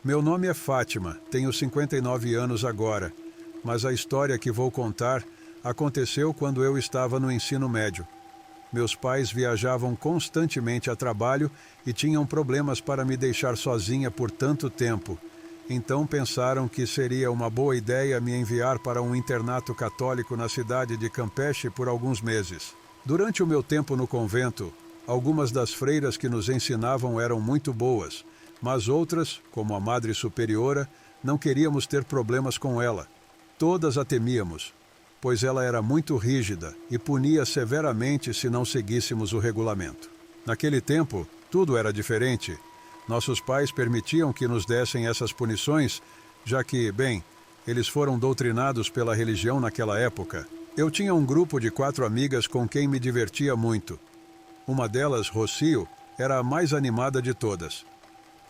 Meu nome é Fátima, tenho 59 anos agora, mas a história que vou contar aconteceu quando eu estava no ensino médio. Meus pais viajavam constantemente a trabalho e tinham problemas para me deixar sozinha por tanto tempo. Então pensaram que seria uma boa ideia me enviar para um internato católico na cidade de Campeche por alguns meses. Durante o meu tempo no convento, algumas das freiras que nos ensinavam eram muito boas, mas outras, como a Madre Superiora, não queríamos ter problemas com ela. Todas a temíamos, pois ela era muito rígida e punia severamente se não seguíssemos o regulamento. Naquele tempo, tudo era diferente. Nossos pais permitiam que nos dessem essas punições, já que, bem, eles foram doutrinados pela religião naquela época. Eu tinha um grupo de 4 amigas com quem me divertia muito. Uma delas, Rocio, era a mais animada de todas.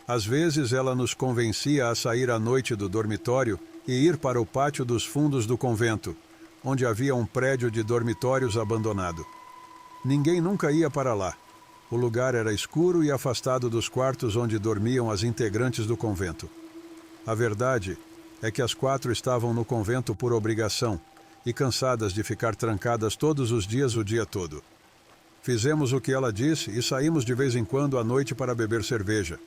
Às vezes ela nos convencia a sair à noite do dormitório e ir para o pátio dos fundos do convento, onde havia um prédio de dormitórios abandonado. Ninguém nunca ia para lá. O lugar era escuro e afastado dos quartos onde dormiam as integrantes do convento. A verdade é que as 4 estavam no convento por obrigação e cansadas de ficar trancadas todos os dias o dia todo. Fizemos o que ela disse e saímos de vez em quando à noite para beber cerveja,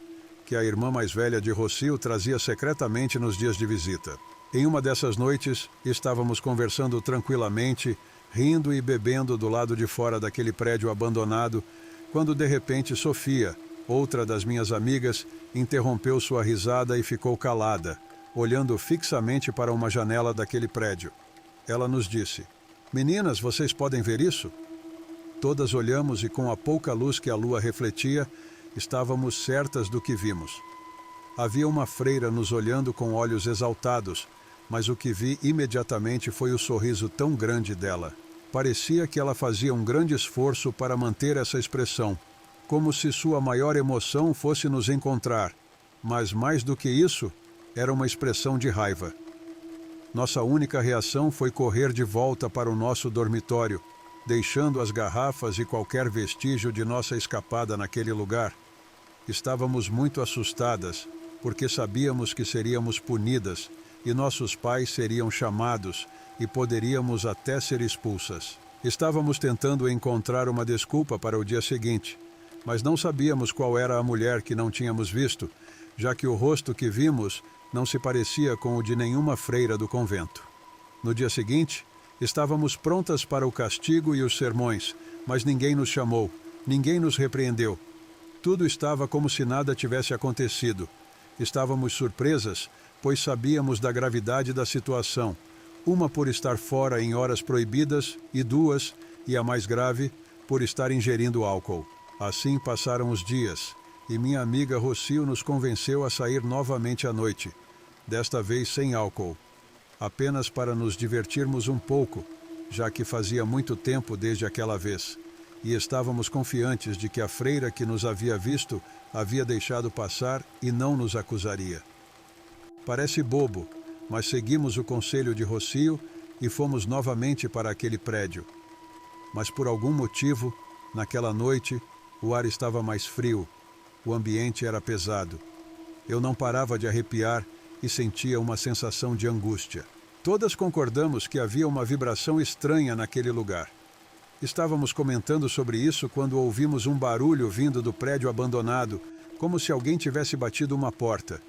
que a irmã mais velha de Rocio trazia secretamente nos dias de visita. Em uma dessas noites, estávamos conversando tranquilamente, rindo e bebendo do lado de fora daquele prédio abandonado, quando de repente Sofia, outra das minhas amigas, interrompeu sua risada e ficou calada, olhando fixamente para uma janela daquele prédio. Ela nos disse: "Meninas, vocês podem ver isso?" Todas olhamos e, com a pouca luz que a lua refletia, estávamos certas do que vimos. Havia uma freira nos olhando com olhos exaltados, mas o que vi imediatamente foi o sorriso tão grande dela. Parecia que ela fazia um grande esforço para manter essa expressão, como se sua maior emoção fosse nos encontrar, mas mais do que isso, era uma expressão de raiva. Nossa única reação foi correr de volta para o nosso dormitório, deixando as garrafas e qualquer vestígio de nossa escapada naquele lugar. Estávamos muito assustadas, porque sabíamos que seríamos punidas e nossos pais seriam chamados e poderíamos até ser expulsas. Estávamos tentando encontrar uma desculpa para o dia seguinte, mas não sabíamos qual era a mulher que não tínhamos visto, já que o rosto que vimos não se parecia com o de nenhuma freira do convento. No dia seguinte, estávamos prontas para o castigo e os sermões, mas ninguém nos chamou, ninguém nos repreendeu. Tudo estava como se nada tivesse acontecido. Estávamos surpresas, pois sabíamos da gravidade da situação, uma por estar fora em horas proibidas e 2, e a mais grave, por estar ingerindo álcool. Assim passaram os dias, e minha amiga Rocio nos convenceu a sair novamente à noite, desta vez sem álcool, apenas para nos divertirmos um pouco, já que fazia muito tempo desde aquela vez, e estávamos confiantes de que a freira que nos havia visto havia deixado passar e não nos acusaria. Parece bobo, mas seguimos o conselho de Rocio e fomos novamente para aquele prédio. Mas por algum motivo, naquela noite, o ar estava mais frio, o ambiente era pesado. Eu não parava de arrepiar e sentia uma sensação de angústia. Todas concordamos que havia uma vibração estranha naquele lugar. Estávamos comentando sobre isso quando ouvimos um barulho vindo do prédio abandonado, como se alguém tivesse batido uma porta.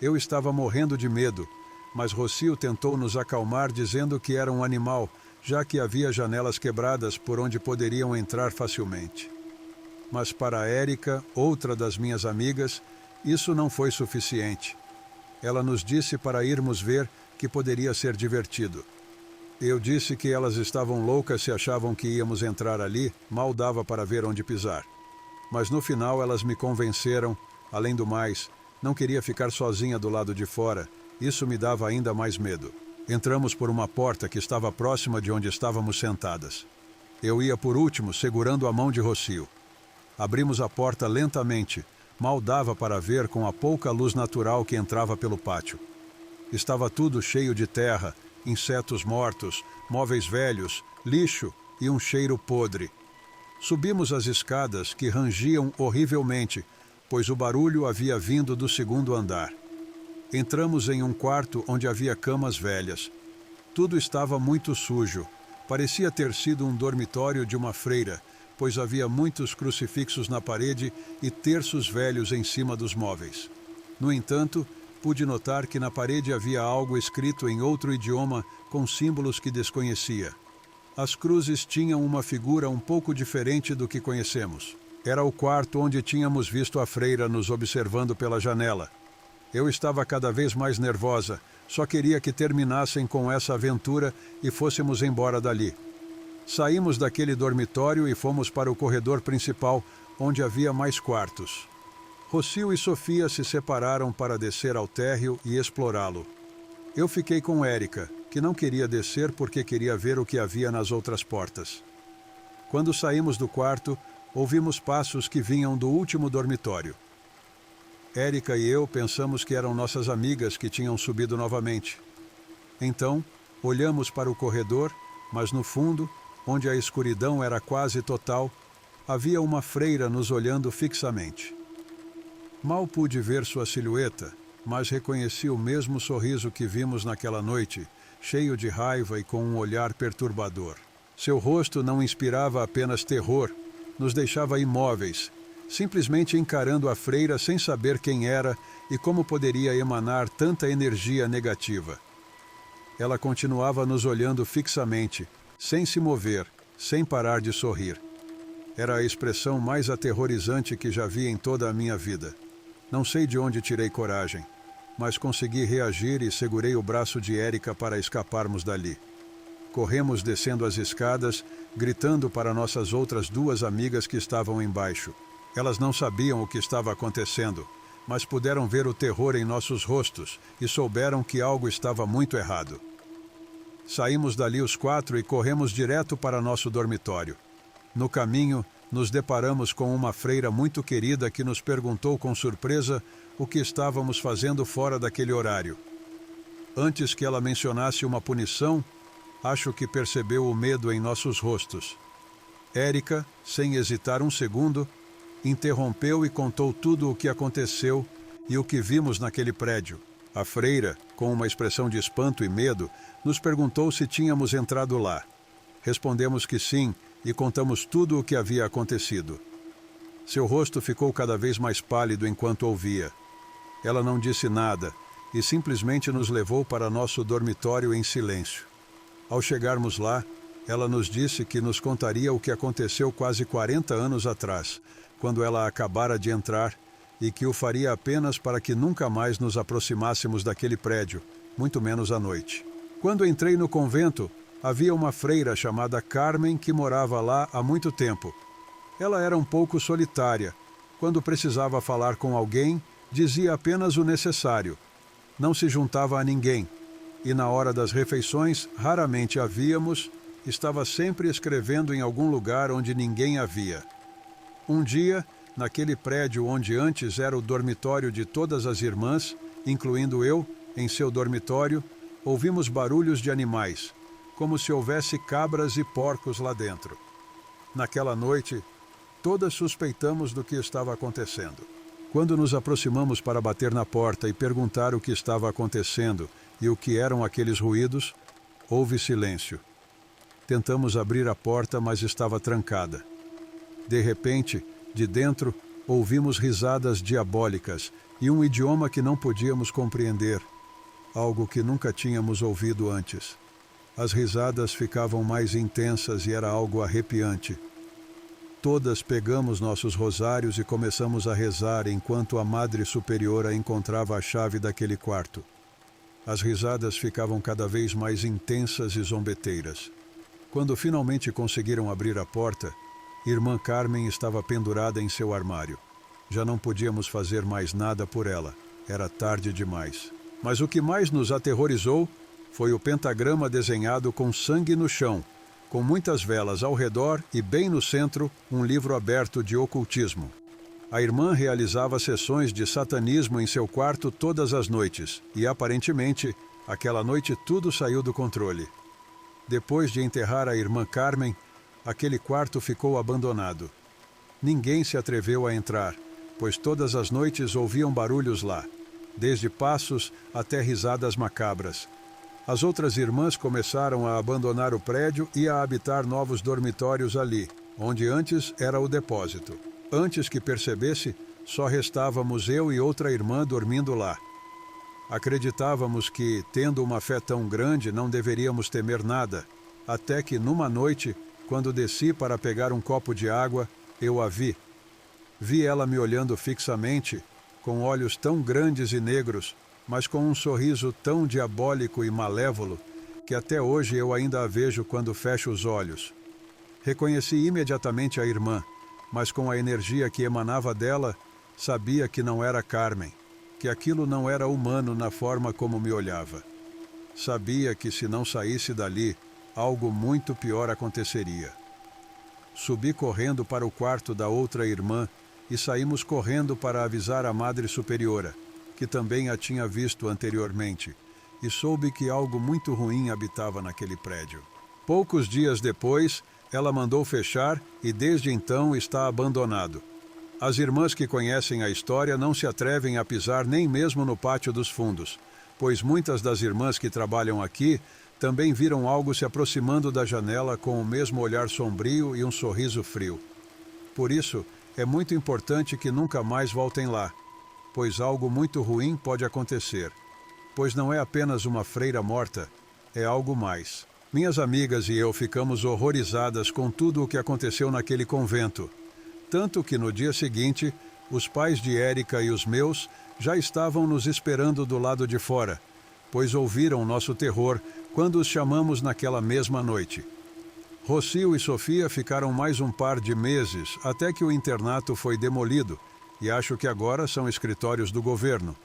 Eu estava morrendo de medo, mas Rocio tentou nos acalmar dizendo que era um animal, já que havia janelas quebradas por onde poderiam entrar facilmente. Mas para Érica, outra das minhas amigas, isso não foi suficiente. Ela nos disse para irmos ver, que poderia ser divertido. Eu disse que elas estavam loucas se achavam que íamos entrar ali, mal dava para ver onde pisar. Mas no final elas me convenceram, além do mais, não queria ficar sozinha do lado de fora, isso me dava ainda mais medo. Entramos por uma porta que estava próxima de onde estávamos sentadas. Eu ia por último, segurando a mão de Rocio. Abrimos a porta lentamente, mal dava para ver com a pouca luz natural que entrava pelo pátio. Estava tudo cheio de terra, insetos mortos, móveis velhos, lixo e um cheiro podre. Subimos as escadas que rangiam horrivelmente, pois o barulho havia vindo do segundo andar. Entramos em um quarto onde havia camas velhas. Tudo estava muito sujo. Parecia ter sido um dormitório de uma freira, pois havia muitos crucifixos na parede e terços velhos em cima dos móveis. No entanto, pude notar que na parede havia algo escrito em outro idioma com símbolos que desconhecia. As cruzes tinham uma figura um pouco diferente do que conhecemos. Era o quarto onde tínhamos visto a freira nos observando pela janela. Eu estava cada vez mais nervosa, só queria que terminassem com essa aventura e fôssemos embora dali. Saímos daquele dormitório e fomos para o corredor principal, onde havia mais quartos. Rocio e Sofia se separaram para descer ao térreo e explorá-lo. Eu fiquei com Érica, que não queria descer porque queria ver o que havia nas outras portas. Quando saímos do quarto, ouvimos passos que vinham do último dormitório. Érica e eu pensamos que eram nossas amigas que tinham subido novamente. Então, olhamos para o corredor, mas no fundo, onde a escuridão era quase total, havia uma freira nos olhando fixamente. Mal pude ver sua silhueta, mas reconheci o mesmo sorriso que vimos naquela noite, cheio de raiva e com um olhar perturbador. Seu rosto não inspirava apenas terror, nos deixava imóveis, simplesmente encarando a freira sem saber quem era e como poderia emanar tanta energia negativa. Ela continuava nos olhando fixamente, sem se mover, sem parar de sorrir. Era a expressão mais aterrorizante que já vi em toda a minha vida. Não sei de onde tirei coragem, mas consegui reagir e segurei o braço de Érica para escaparmos dali. Corremos descendo as escadas, gritando para nossas outras duas amigas que estavam embaixo. Elas não sabiam o que estava acontecendo, mas puderam ver o terror em nossos rostos e souberam que algo estava muito errado. Saímos dali os quatro e corremos direto para nosso dormitório. No caminho, nos deparamos com uma freira muito querida que nos perguntou com surpresa o que estávamos fazendo fora daquele horário. Antes que ela mencionasse uma punição, acho que percebeu o medo em nossos rostos. Érica, sem hesitar um segundo, interrompeu e contou tudo o que aconteceu e o que vimos naquele prédio. A freira, com uma expressão de espanto e medo, nos perguntou se tínhamos entrado lá. Respondemos que sim e contamos tudo o que havia acontecido. Seu rosto ficou cada vez mais pálido enquanto ouvia. Ela não disse nada e simplesmente nos levou para nosso dormitório em silêncio. Ao chegarmos lá, ela nos disse que nos contaria o que aconteceu quase 40 anos atrás, quando ela acabara de entrar, e que o faria apenas para que nunca mais nos aproximássemos daquele prédio, muito menos à noite. Quando entrei no convento, havia uma freira chamada Carmen que morava lá há muito tempo. Ela era um pouco solitária. Quando precisava falar com alguém, dizia apenas o necessário. Não se juntava a ninguém. E na hora das refeições, raramente a víamos, estava sempre escrevendo em algum lugar onde ninguém a via. Um dia, naquele prédio onde antes era o dormitório de todas as irmãs, incluindo eu, em seu dormitório, ouvimos barulhos de animais, como se houvesse cabras e porcos lá dentro. Naquela noite, todas suspeitamos do que estava acontecendo. Quando nos aproximamos para bater na porta e perguntar o que estava acontecendo e o que eram aqueles ruídos, houve silêncio. Tentamos abrir a porta, mas estava trancada. De repente, de dentro, ouvimos risadas diabólicas e um idioma que não podíamos compreender, algo que nunca tínhamos ouvido antes. As risadas ficavam mais intensas e era algo arrepiante. Todas pegamos nossos rosários e começamos a rezar enquanto a Madre Superiora encontrava a chave daquele quarto. As risadas ficavam cada vez mais intensas e zombeteiras. Quando finalmente conseguiram abrir a porta, Irmã Carmen estava pendurada em seu armário. Já não podíamos fazer mais nada por ela. Era tarde demais. Mas o que mais nos aterrorizou foi o pentagrama desenhado com sangue no chão, com muitas velas ao redor e bem no centro um livro aberto de ocultismo. A irmã realizava sessões de satanismo em seu quarto todas as noites e, aparentemente, aquela noite tudo saiu do controle. Depois de enterrar a irmã Carmen, aquele quarto ficou abandonado. Ninguém se atreveu a entrar, pois todas as noites ouviam barulhos lá. desde passos até risadas macabras. As outras irmãs começaram a abandonar o prédio e a habitar novos dormitórios ali, onde antes era o depósito. Antes que percebesse, só restávamos eu e outra irmã dormindo lá. Acreditávamos que, tendo uma fé tão grande, não deveríamos temer nada, até que numa noite, quando desci para pegar um copo de água, eu a vi. Vi ela me olhando fixamente, com olhos tão grandes e negros, mas com um sorriso tão diabólico e malévolo, que até hoje eu ainda a vejo quando fecho os olhos. Reconheci imediatamente a irmã, mas com a energia que emanava dela, sabia que não era Carmen, que aquilo não era humano na forma como me olhava. Sabia que se não saísse dali, algo muito pior aconteceria. Subi correndo para o quarto da outra irmã e saímos correndo para avisar a Madre Superiora, que também a tinha visto anteriormente, e soube que algo muito ruim habitava naquele prédio. Poucos dias depois, ela mandou fechar e desde então está abandonado. As irmãs que conhecem a história não se atrevem a pisar nem mesmo no pátio dos fundos, pois muitas das irmãs que trabalham aqui também viram algo se aproximando da janela com o mesmo olhar sombrio e um sorriso frio. Por isso, é muito importante que nunca mais voltem lá, pois algo muito ruim pode acontecer, pois não é apenas uma freira morta, é algo mais. Minhas amigas e eu ficamos horrorizadas com tudo o que aconteceu naquele convento, tanto que no dia seguinte, os pais de Érica e os meus já estavam nos esperando do lado de fora, pois ouviram nosso terror quando os chamamos naquela mesma noite. Rocio e Sofia ficaram mais um par de meses até que o internato foi demolido, e acho que agora são escritórios do governo.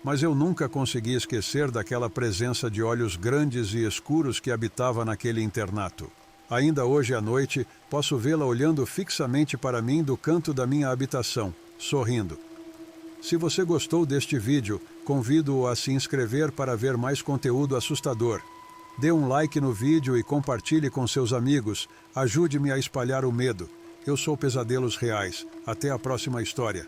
Mas eu nunca consegui esquecer daquela presença de olhos grandes e escuros que habitava naquele internato. Ainda hoje à noite, posso vê-la olhando fixamente para mim do canto da minha habitação, sorrindo. Se você gostou deste vídeo, convido-o a se inscrever para ver mais conteúdo assustador. Dê um like no vídeo e compartilhe com seus amigos. Ajude-me a espalhar o medo. Eu sou Pesadelos Reais. Até a próxima história.